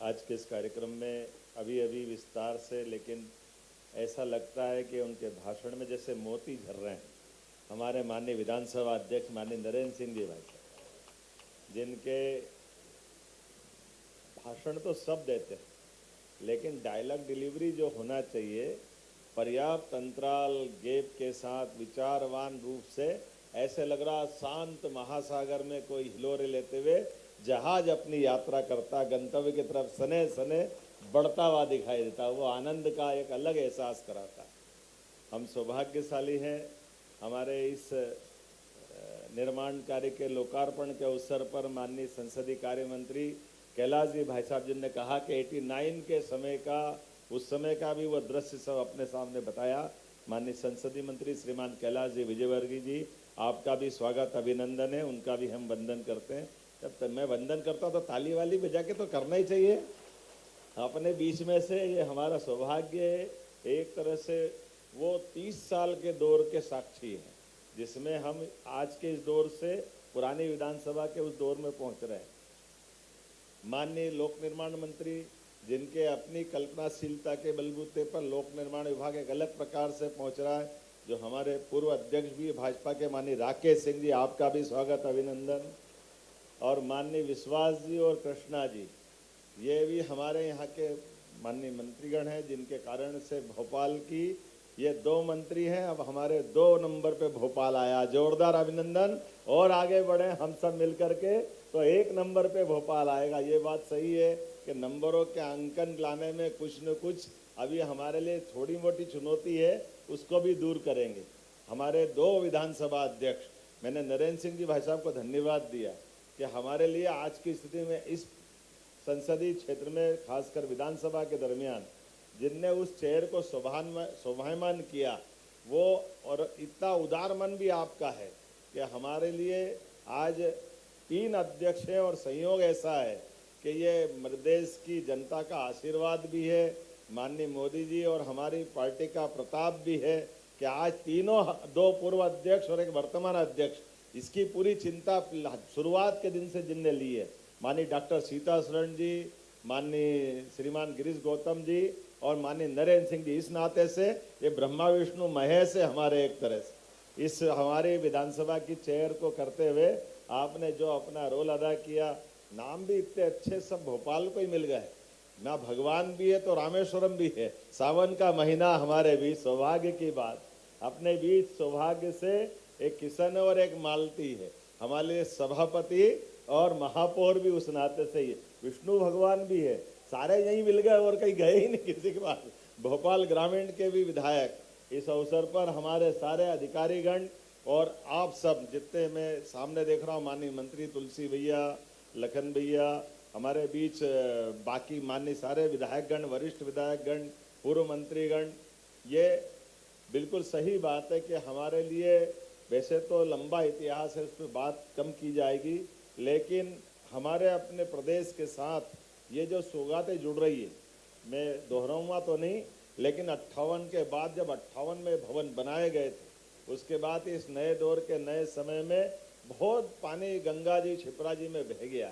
आज के इस कार्यक्रम में अभी अभी विस्तार से, लेकिन ऐसा लगता है कि उनके भाषण में जैसे मोती झर रहे हैं। हमारे माननीय विधानसभा अध्यक्ष माननीय नरेंद्र सिंह जी भाई साहब, जिनके भाषण तो सब देते हैं, लेकिन डायलॉग डिलीवरी जो होना चाहिए पर्याप्त अंतराल गैप के साथ विचारवान रूप से, ऐसे लग रहा शांत महासागर में कोई हिलोरे लेते हुए जहाज अपनी यात्रा करता गंतव्य की तरफ सने सने बढ़ता हुआ दिखाई देता। वो आनंद का एक अलग एहसास कराता। हम सौभाग्यशाली हैं, हमारे इस निर्माण कार्य के लोकार्पण के अवसर पर माननीय संसदीय कार्य मंत्री कैलाश जी भाई साहब जी ने कहा कि 89 के समय का, उस समय का भी वो दृश्य सब अपने सामने बताया। माननीय संसदीय मंत्री श्रीमान कैलाश जी विजयवर्गीय जी, आपका भी स्वागत अभिनंदन है, उनका भी हम वंदन करते हैं। जब तक मैं वंदन करता हूँ तो ताली वाली बजा के तो करना ही चाहिए। अपने बीच में से ये हमारा सौभाग्य है, एक तरह से वो 30 साल के दौर के साक्षी हैं, जिसमें हम आज के इस दौर से पुरानी विधानसभा के उस दौर में पहुंच रहे हैं। माननीय लोक निर्माण मंत्री, जिनके अपनी कल्पनाशीलता के बलबूते पर लोक निर्माण विभाग एक अलग प्रकार से पहुंच रहा है, जो हमारे पूर्व अध्यक्ष भी भाजपा के माननीय राकेश सिंह जी, आपका भी स्वागत अभिनंदन। और माननीय विश्वास जी और कृष्णा जी, ये भी हमारे यहाँ के माननीय मंत्रीगण हैं, जिनके कारण से भोपाल की ये 2 मंत्री हैं, अब हमारे 2 नंबर पे भोपाल आया। जोरदार अभिनंदन। और आगे बढ़े हम सब मिलकर के तो 1 नंबर पे भोपाल आएगा। ये बात सही है कि नंबरों के अंकन लाने में कुछ न कुछ अभी हमारे लिए थोड़ी मोटी चुनौती है, उसको भी दूर करेंगे। हमारे 2 विधानसभा अध्यक्ष, मैंने नरेंद्र सिंह जी भाई साहब को धन्यवाद दिया कि हमारे लिए आज की स्थिति में इस संसदीय क्षेत्र में खासकर विधानसभा के दरमियान जिनने उस चेयर को शोभायमान किया, वो और इतना उदार मन भी आपका है कि हमारे लिए आज 3 अध्यक्ष हैं। और संयोग ऐसा है कि ये प्रदेश की जनता का आशीर्वाद भी है, माननीय मोदी जी और हमारी पार्टी का प्रताप भी है कि आज तीनों, 2 पूर्व अध्यक्ष और एक वर्तमान अध्यक्ष, इसकी पूरी चिंता शुरुआत के दिन से जिनने ली है, माननीय डॉक्टर सीता शरण जी, माननीय श्रीमान गिरीश गौतम जी और माननीय नरेंद्र सिंह जी। इस नाते से ये ब्रह्मा विष्णु महेश है हमारे एक तरह से। इस हमारे विधानसभा की चेयर को करते हुए आपने जो अपना रोल अदा किया, नाम भी इतने अच्छे सब भोपाल को ही मिल गए ना, भगवान भी है तो रामेश्वरम भी है। सावन का महीना हमारे बीच, सौभाग्य की बात, अपने बीच सौभाग्य से एक किशन और एक मालती है, हमारे लिए सभापति और महापौर भी उस नाते से ही, विष्णु भगवान भी है, सारे यहीं मिल गए और कहीं गए ही नहीं किसी के पास। भोपाल ग्रामीण के भी विधायक, इस अवसर पर हमारे सारे अधिकारीगण और आप सब जितने मैं सामने देख रहा हूँ, माननीय मंत्री तुलसी भैया, लखन भैया, हमारे बीच बाकी माननीय सारे विधायकगण, वरिष्ठ विधायकगण, पूर्व मंत्रीगण, ये बिल्कुल सही बात है कि हमारे लिए वैसे तो लंबा इतिहास है, उस पर बात कम की जाएगी, लेकिन हमारे अपने प्रदेश के साथ ये जो सौगातें जुड़ रही है, मैं दोहराऊंगा तो नहीं, लेकिन 58 के बाद जब 58 में भवन बनाए गए थे, उसके बाद इस नए दौर के नए समय में बहुत पानी गंगा जी छिपरा जी में बह गया।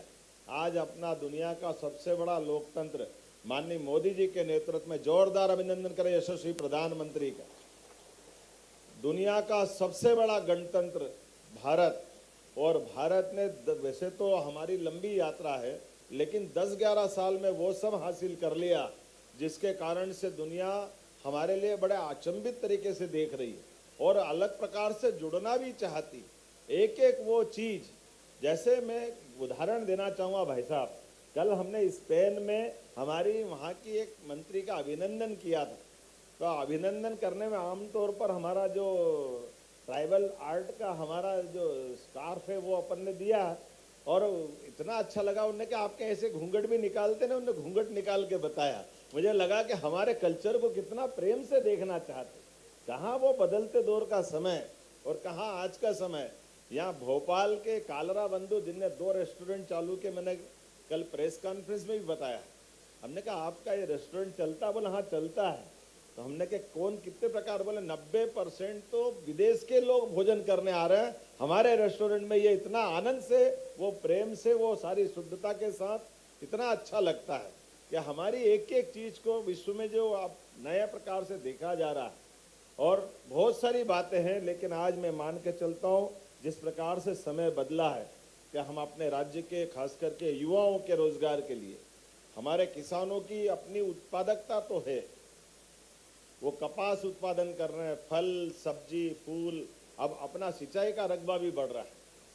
आज अपना दुनिया का सबसे बड़ा लोकतंत्र माननीय मोदी जी के नेतृत्व में, जोरदार अभिनंदन करें यशस्वी प्रधानमंत्री का, दुनिया का सबसे बड़ा गणतंत्र भारत। और भारत ने वैसे तो हमारी लंबी यात्रा है, लेकिन 10-11 साल में वो सब हासिल कर लिया जिसके कारण से दुनिया हमारे लिए बड़े अचंभित तरीके से देख रही है और अलग प्रकार से जुड़ना भी चाहती। एक एक वो चीज़, जैसे मैं उदाहरण देना चाहूँगा भाई साहब, कल हमने स्पेन में हमारी वहाँ की एक मंत्री का अभिनंदन किया था। तो अभिनंदन करने में आमतौर पर हमारा जो ट्राइबल आर्ट का हमारा जो स्कार्फ है वो अपन ने दिया, और इतना अच्छा लगा उन्हें कि आपके ऐसे घूंघट भी निकालते ना, उन्हें घूंघट निकाल के बताया। मुझे लगा कि हमारे कल्चर को कितना प्रेम से देखना चाहते, कहाँ वो बदलते दौर का समय और कहाँ आज का समय। यहाँ भोपाल के कालरा बंधु जिनने 2 रेस्टोरेंट चालू किए, मैंने कल प्रेस कॉन्फ्रेंस में भी बताया। हमने कहा आपका ये रेस्टोरेंट चलता? बोला हाँ चलता है। तो हमने कहा कौन, कितने प्रकार? बोले 90% तो विदेश के लोग भोजन करने आ रहे हैं हमारे रेस्टोरेंट में। ये इतना आनंद से, वो प्रेम से, वो सारी शुद्धता के साथ इतना अच्छा लगता है कि हमारी एक एक चीज को विश्व में जो अब नए प्रकार से देखा जा रहा है, और बहुत सारी बातें हैं, लेकिन आज मैं मान के चलता हूँ जिस प्रकार से समय बदला है कि हम अपने राज्य के खास करके युवाओं के रोजगार के लिए, हमारे किसानों की अपनी उत्पादकता तो है, वो कपास उत्पादन कर रहे हैं, फल सब्जी फूल, अब अपना सिंचाई का रकबा भी बढ़ रहा है,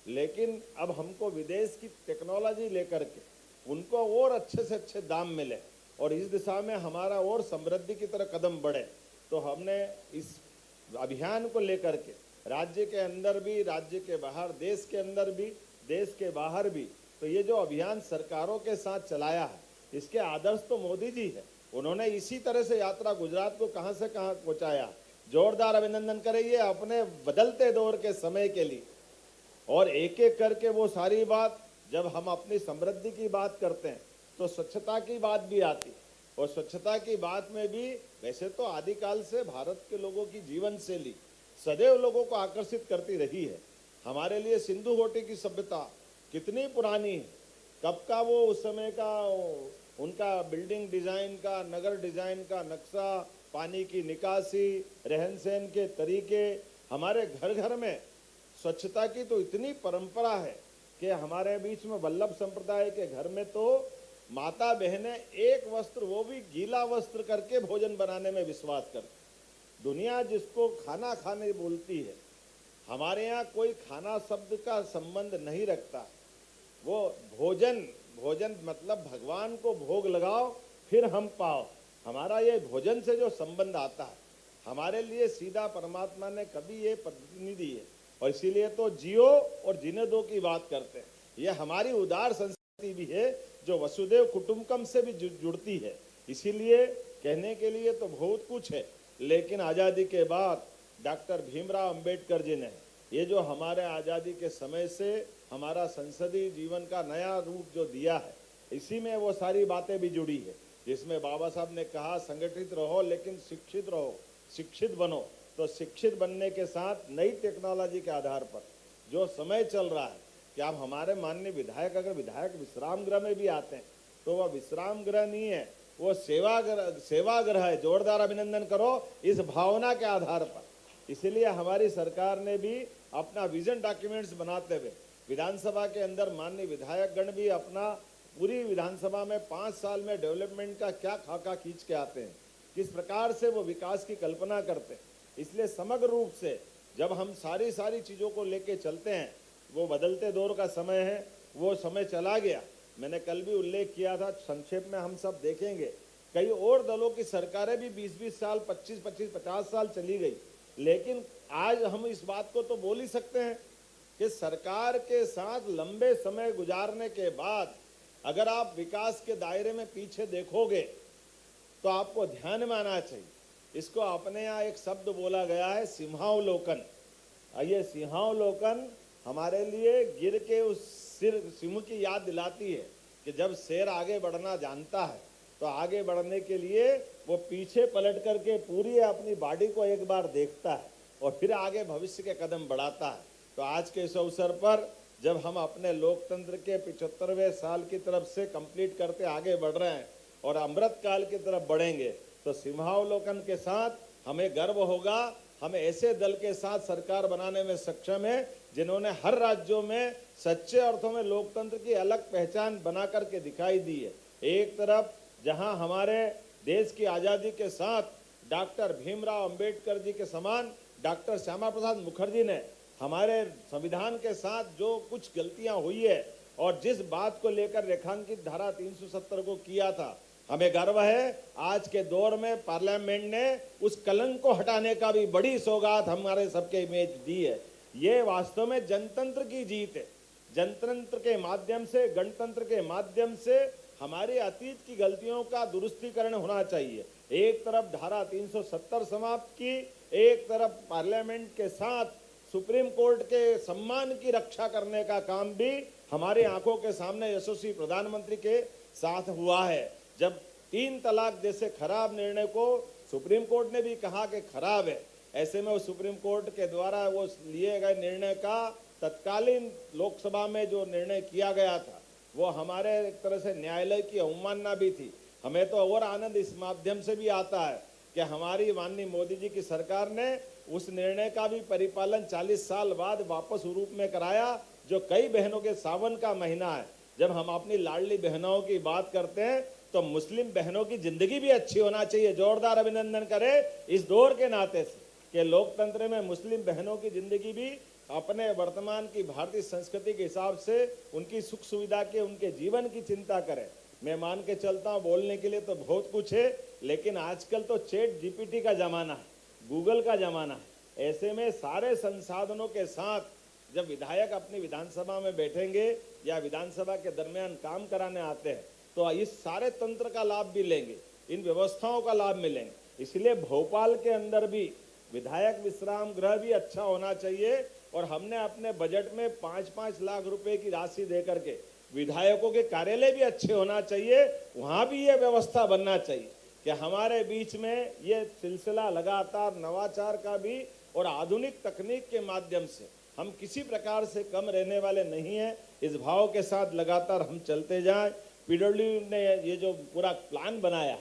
लेकिन अब हमको विदेश की टेक्नोलॉजी लेकर के उनको और अच्छे से अच्छे दाम मिले और इस दिशा में हमारा और समृद्धि की तरफ कदम बढ़े, तो हमने इस अभियान को लेकर के राज्य के अंदर भी, राज्य के बाहर, देश के अंदर भी, देश के बाहर भी, तो ये जो अभियान सरकारों के साथ चलाया है, इसके आदर्श तो मोदी जी है। उन्होंने इसी तरह से यात्रा गुजरात को कहां से कहां पहुंचाया। जोरदार अभिनंदन करेंगे अपने बदलते दौर के समय के लिए। और एक एक करके वो सारी बात, जब हम अपनी समृद्धि की बात करते हैं तो स्वच्छता की बात भी आती, और स्वच्छता की बात में भी वैसे तो आदिकाल से भारत के लोगों की जीवन शैली सदैव लोगों को आकर्षित करती रही है। हमारे लिए सिंधु घाटी की सभ्यता कितनी पुरानी है, कब का वो उस समय का उनका बिल्डिंग डिजाइन का, नगर डिजाइन का नक्शा, पानी की निकासी, रहन सहन के तरीके, हमारे घर घर में स्वच्छता की तो इतनी परंपरा है कि हमारे बीच में वल्लभ संप्रदाय के घर में तो माता बहनें एक वस्त्र, वो भी गीला वस्त्र करके भोजन बनाने में विश्वास करती। दुनिया जिसको खाना खाने बोलती है, हमारे यहाँ कोई खाना शब्द का संबंध नहीं रखता। वो भोजन, भोजन मतलब भगवान को भोग लगाओ फिर हम पाओ। हमारा ये भोजन से जो संबंध आता है, हमारे लिए सीधा परमात्मा ने कभी ये पद्धति नहीं दी है, और इसीलिए तो जियो और जीने दो की बात करते हैं। ये हमारी उदार संस्कृति भी है जो वसुदेव कुटुंबकम से भी जुड़ती है। इसीलिए कहने के लिए तो बहुत कुछ है, लेकिन आज़ादी के बाद डॉक्टर भीमराव अंबेडकर जी ने ये जो हमारे आज़ादी के समय से हमारा संसदीय जीवन का नया रूप जो दिया है, इसी में वो सारी बातें भी जुड़ी है, जिसमें बाबा साहब ने कहा संगठित रहो लेकिन शिक्षित रहो, शिक्षित बनो। तो शिक्षित बनने के साथ नई टेक्नोलॉजी के आधार पर जो समय चल रहा है कि आप हमारे माननीय विधायक, अगर विधायक विश्राम गृह में भी आते हैं तो वह विश्राम गृह नहीं है, वो सेवागृह है। जोरदार अभिनंदन करो इस भावना के आधार पर। इसलिए हमारी सरकार ने भी अपना विजन डॉक्यूमेंट्स बनाते हुए विधानसभा के अंदर माननीय विधायक गण भी अपना पूरी विधानसभा में 5 साल में डेवलपमेंट का क्या खाका खींच के आते हैं, किस प्रकार से वो विकास की कल्पना करते हैं। इसलिए समग्र रूप से जब हम सारी चीज़ों को लेके चलते हैं, वो बदलते दौर का समय है, वो समय चला गया। मैंने कल भी उल्लेख किया था, संक्षेप में हम सब देखेंगे, कई और दलों की सरकारें भी 20-20 साल, 25-25, 50 साल चली गई, लेकिन आज हम इस बात को तो बोल ही सकते हैं कि सरकार के साथ लंबे समय गुजारने के बाद अगर आप विकास के दायरे में पीछे देखोगे तो आपको ध्यान में आना चाहिए, इसको अपने यहाँ एक शब्द बोला गया है, सिंहावलोकन। ये सिंहावलोकन हमारे लिए गिर के उस सिंह की याद दिलाती है कि जब शेर आगे बढ़ना जानता है तो आगे बढ़ने के लिए वो पीछे पलट करके पूरी अपनी बॉडी को एक बार देखता है और फिर आगे भविष्य के कदम बढ़ाता है। तो आज के इस अवसर पर जब हम अपने लोकतंत्र के 75वें साल की तरफ से कंप्लीट करते आगे बढ़ रहे हैं और अमृत काल की तरफ बढ़ेंगे, तो सिंहावलोकन के साथ हमें गर्व होगा। हम ऐसे दल के साथ सरकार बनाने में सक्षम है जिन्होंने हर राज्यों में सच्चे अर्थों में लोकतंत्र की अलग पहचान बना करके दिखाई दी है। एक तरफ जहां हमारे देश की आज़ादी के साथ डॉक्टर भीमराव अंबेडकर जी के समान डॉक्टर श्यामा प्रसाद मुखर्जी ने हमारे संविधान के साथ जो कुछ गलतियां हुई है और जिस बात को लेकर रेखांकित धारा 370 को किया था, हमें गर्व है आज के दौर में पार्लियामेंट ने उस कलंक को हटाने का भी बड़ी सौगात हमारे सबके इमेज दी है। ये वास्तव में जनतंत्र की जीत है। जनतंत्र के माध्यम से, गणतंत्र के माध्यम से हमारे अतीत की गलतियों का दुरुस्तीकरण होना चाहिए। एक तरफ धारा 370 समाप्त की, एक तरफ पार्लियामेंट के साथ सुप्रीम कोर्ट के सम्मान की रक्षा करने का काम भी हमारी आंखों के सामने यशस्वी प्रधानमंत्री के साथ हुआ है। जब 3 तलाक जैसे खराब निर्णय को सुप्रीम कोर्ट ने भी कहा कि खराब है, ऐसे में वो सुप्रीम कोर्ट के द्वारा वो लिए गए निर्णय का तत्कालीन लोकसभा में जो निर्णय किया गया था वो हमारे एक तरह से न्यायालय की अवमानना भी थी। हमें तो और आनंद इस माध्यम से भी आता है कि हमारी माननीय मोदी जी की सरकार ने उस निर्णय का भी परिपालन 40 साल बाद वापस रूप में कराया। जो कई बहनों के सावन का महीना है, जब हम अपनी लाडली बहनों की बात करते हैं तो मुस्लिम बहनों की जिंदगी भी अच्छी होना चाहिए। जोरदार अभिनंदन करें इस दौर के नाते से कि लोकतंत्र में मुस्लिम बहनों की जिंदगी भी अपने वर्तमान की भारतीय संस्कृति के हिसाब से उनकी सुख सुविधा के, उनके जीवन की चिंता करें। मैं मान के चलता हूँ, बोलने के लिए तो बहुत कुछ है, लेकिन आजकल तो चैट जीपीटी का जमाना है, गूगल का जमाना है। ऐसे में सारे संसाधनों के साथ जब विधायक अपनी विधानसभा में बैठेंगे या विधानसभा के दरमियान काम कराने आते हैं तो इस सारे तंत्र का लाभ भी लेंगे, इन व्यवस्थाओं का लाभ मिलेंगे। इसलिए भोपाल के अंदर भी विधायक विश्राम गृह भी अच्छा होना चाहिए और हमने अपने बजट में 5-5 लाख रुपए की राशि देकर के विधायकों के कार्यालय भी अच्छे होना चाहिए, वहां भी ये व्यवस्था बनना चाहिए कि हमारे बीच में ये सिलसिला लगातार नवाचार का भी और आधुनिक तकनीक के माध्यम से हम किसी प्रकार से कम रहने वाले नहीं हैं। इस भाव के साथ लगातार हम चलते जाएं। पीडब्ल्यू ने ये जो पूरा प्लान बनाया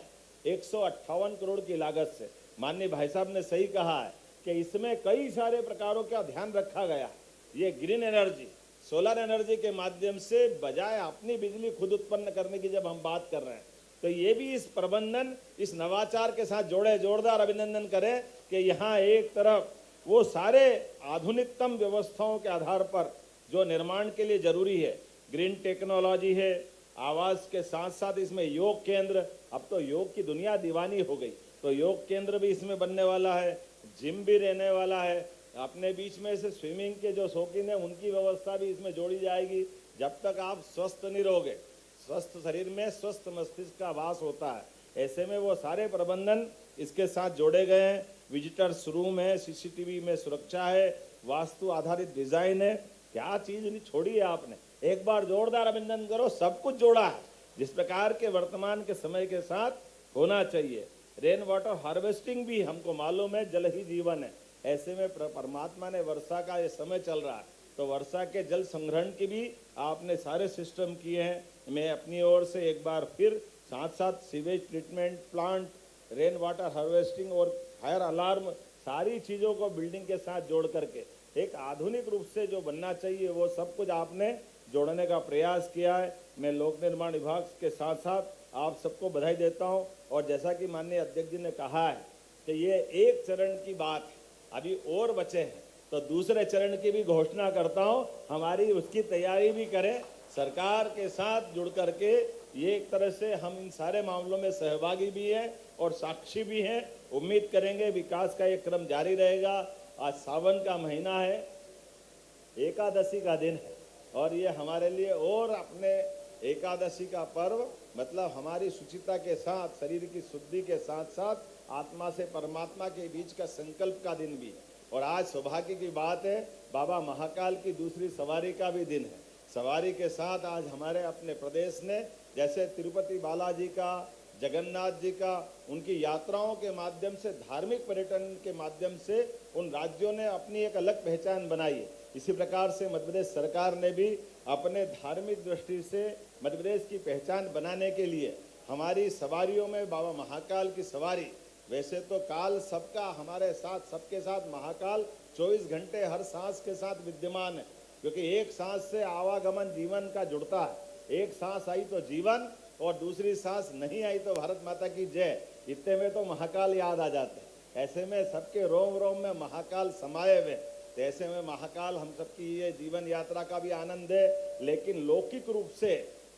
158 करोड़ की लागत से, माननीय भाई साहब ने सही कहा है कि इसमें कई सारे प्रकारों का ध्यान रखा गया। ये ग्रीन एनर्जी, सोलर एनर्जी के माध्यम से बजाय अपनी बिजली खुद उत्पन्न करने की जब हम बात कर रहे हैं तो ये भी इस प्रबंधन, इस नवाचार के साथ जोड़े। जोरदार अभिनंदन करें कि यहाँ एक तरफ वो सारे आधुनिकतम व्यवस्थाओं के आधार पर जो निर्माण के लिए जरूरी है, ग्रीन टेक्नोलॉजी है, आवास के साथ साथ इसमें योग केंद्र, अब तो योग की दुनिया दीवानी हो गई, तो योग केंद्र भी इसमें बनने वाला है, जिम भी रहने वाला है। अपने बीच में से स्विमिंग के जो शौकीन है उनकी व्यवस्था भी इसमें जोड़ी जाएगी। जब तक आप स्वस्थ नहीं रहोगे, स्वस्थ शरीर में स्वस्थ मस्तिष्क का वास होता है। ऐसे में वो सारे प्रबंधन इसके साथ जोड़े गए हैं। विजिटर्स रूम है, सीसीटीवी में सुरक्षा है, वास्तु आधारित डिजाइन है, क्या चीज नहीं छोड़ी है आपने। एक बार जोरदार अभिनंदन करो, सब कुछ जोड़ा है जिस प्रकार के वर्तमान के समय के साथ होना चाहिए। रेन वाटर हार्वेस्टिंग भी हमको मालूम है, जल ही जीवन है। ऐसे में परमात्मा ने वर्षा का ये समय चल रहा है तो वर्षा के जल संग्रहण की भी आपने सारे सिस्टम किए हैं। मैं अपनी ओर से एक बार फिर साथ साथ sewage treatment plant, rain water harvesting और फायर अलार्म, सारी चीज़ों को बिल्डिंग के साथ जोड़ करके एक आधुनिक रूप से जो बनना चाहिए वो सब कुछ आपने जोड़ने का प्रयास किया है। मैं लोक निर्माण विभाग के साथ साथ आप सबको बधाई देता हूं। और जैसा कि माननीय अध्यक्ष जी ने कहा है कि ये एक चरण की बात है, अभी और बचे हैं, तो दूसरे चरण की भी घोषणा करता हूं। हमारी उसकी तैयारी भी करें, सरकार के साथ जुड़ करके ये एक तरह से हम इन सारे मामलों में सहभागी भी हैं और साक्षी भी हैं। उम्मीद करेंगे विकास का ये क्रम जारी रहेगा। आज सावन का महीना है, एकादशी का दिन है और ये हमारे लिए और अपने एकादशी का पर्व मतलब हमारी शुचिता के साथ, शरीर की शुद्धि के साथ साथ आत्मा से परमात्मा के बीच का संकल्प का दिन भी। और आज सौभाग्य की बात है, बाबा महाकाल की दूसरी सवारी का भी दिन है। सवारी के साथ आज हमारे अपने प्रदेश ने जैसे तिरुपति बालाजी का, जगन्नाथ जी का, उनकी यात्राओं के माध्यम से, धार्मिक पर्यटन के माध्यम से उन राज्यों ने अपनी एक अलग पहचान बनाई है। इसी प्रकार से मध्य प्रदेश सरकार ने भी अपने धार्मिक दृष्टि से मध्य प्रदेश की पहचान बनाने के लिए हमारी सवारियों में बाबा महाकाल की सवारी, वैसे तो काल सबका हमारे साथ, सबके साथ महाकाल 24 घंटे हर सांस के साथ विद्यमान है, क्योंकि एक सांस से आवागमन जीवन का जुड़ता है। एक सांस आई तो जीवन और दूसरी सांस नहीं आई तो भारत माता की जय, इतने में तो महाकाल याद आ जाते हैं। ऐसे में सबके रोम रोम में महाकाल समाये हुए, तो ऐसे में महाकाल हम सबकी ये जीवन यात्रा का भी आनंद है। लेकिन लौकिक रूप से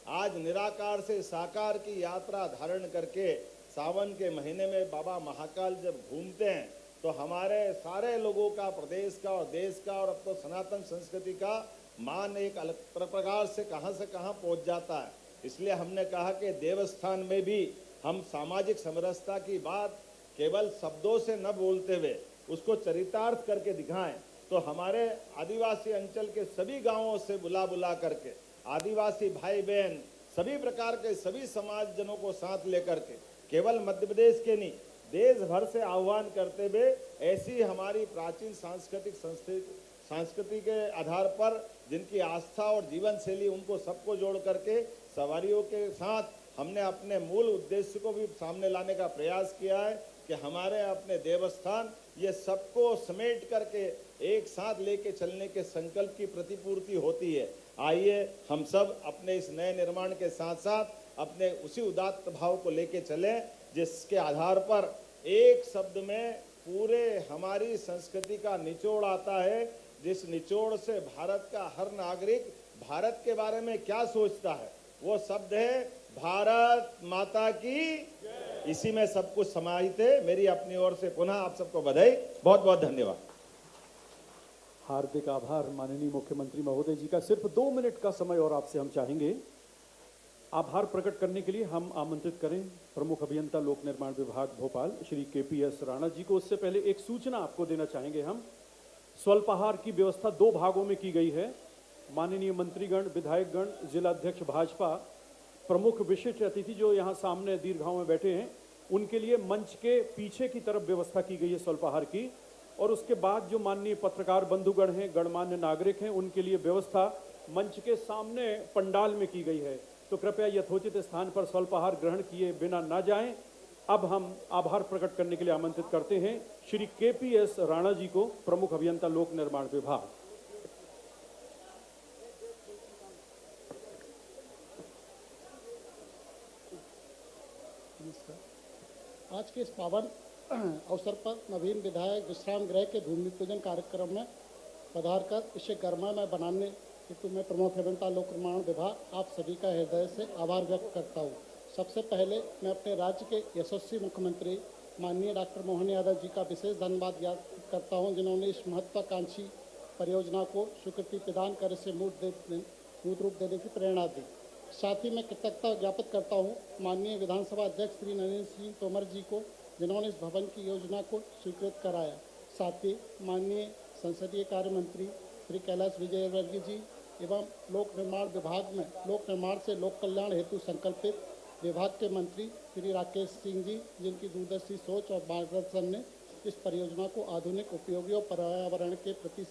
आज निराकार से साकार की यात्रा धारण करके सावन के महीने में बाबा महाकाल जब घूमते हैं तो हमारे सारे लोगों का, प्रदेश का और देश का और अब तो सनातन संस्कृति का मान एक अलग प्रकार से कहां पहुंच जाता है। इसलिए हमने कहा कि देवस्थान में भी हम सामाजिक समरसता की बात केवल शब्दों से न बोलते हुए उसको चरितार्थ करके दिखाएं। तो हमारे आदिवासी अंचल के सभी गांवों से बुला करके आदिवासी भाई बहन, सभी प्रकार के सभी समाजजनों को साथ लेकर के केवल मध्य प्रदेश के नहीं, देश भर से आह्वान करते हुए ऐसी हमारी प्राचीन संस्कृति के आधार पर जिनकी आस्था और जीवन शैली, उनको सबको जोड़ करके सवारियों के साथ हमने अपने मूल उद्देश्य को भी सामने लाने का प्रयास किया है कि हमारे अपने देवस्थान ये सबको समेट करके एक साथ लेके चलने के संकल्प की प्रतिपूर्ति होती है। आइए हम सब अपने इस नए निर्माण के साथ साथ अपने उसी उदात्त भाव को लेके चलें जिसके आधार पर एक शब्द में पूरे हमारी संस्कृति का निचोड़ आता है, जिस निचोड़ से भारत का हर नागरिक भारत के बारे में क्या सोचता है वो शब्द है भारत माता की। इसी में सब कुछ समाहित है। मेरी अपनी ओर से पुनः आप सबको बधाई, बहुत बहुत धन्यवाद। हार्दिक आभार माननीय मुख्यमंत्री महोदय जी का। सिर्फ 2 मिनट का समय और आपसे हम चाहेंगे। आभार प्रकट करने के लिए हम आमंत्रित करें प्रमुख अभियंता लोक निर्माण विभाग भोपाल श्री KPS राणा जी को। उससे पहले एक सूचना आपको देना चाहेंगे हम। स्वल्पाहार की व्यवस्था 2 भागों में की गई है। माननीय मंत्रीगण, विधायकगण, जिला अध्यक्ष भाजपा, प्रमुख विशिष्ट अतिथि जो यहाँ सामने दीर्घाओं में बैठे हैं, उनके लिए मंच के पीछे की तरफ व्यवस्था की गई है स्वल्पाहार की। और उसके बाद जो माननीय पत्रकार बंधुगण हैं, गणमान्य नागरिक हैं, उनके लिए व्यवस्था मंच के सामने पंडाल में की गई है। तो कृपया यथोचित स्थान पर स्वल्पाहार ग्रहण किए बिना ना जाएं। अब हम आभार प्रकट करने के लिए आमंत्रित करते हैं श्री KPS राणा जी को, प्रमुख अभियंता लोक निर्माण विभाग। आज के इस पावन अवसर पर नवीन विधायक विश्राम गृह के भूमि पूजन कार्यक्रम में पधार कर इसे गर्मामय बनाने हेतु मैं प्रमुख अभियंता लोक निर्माण विभाग आप सभी का हृदय से आभार व्यक्त करता हूँ। सबसे पहले मैं अपने राज्य के यशस्वी मुख्यमंत्री माननीय डॉक्टर मोहन यादव जी का विशेष धन्यवाद याद करता हूँ, जिन्होंने इस महत्वाकांक्षी परियोजना को स्वीकृति प्रदान कर इसे मूर्त रूप देने की प्रेरणा दी। साथ ही मैं कृतज्ञता ज्ञापित करता हूँ माननीय विधानसभा अध्यक्ष श्री नरेंद्र सिंह तोमर जी को, जिन्होंने इस भवन की योजना को स्वीकृत कराया। साथ ही माननीय संसदीय कार्य मंत्री श्री कैलाश विजयवर्गीय जी एवं लोक निर्माण विभाग में लोक निर्माण से लोक कल्याण हेतु संकल्पित विभाग के मंत्री श्री राकेश सिंह जी, जिनकी दूरदर्शी सोच और मार्गदर्शन ने इस परियोजना को आधुनिक, उपयोगी और पर्यावरण के प्रति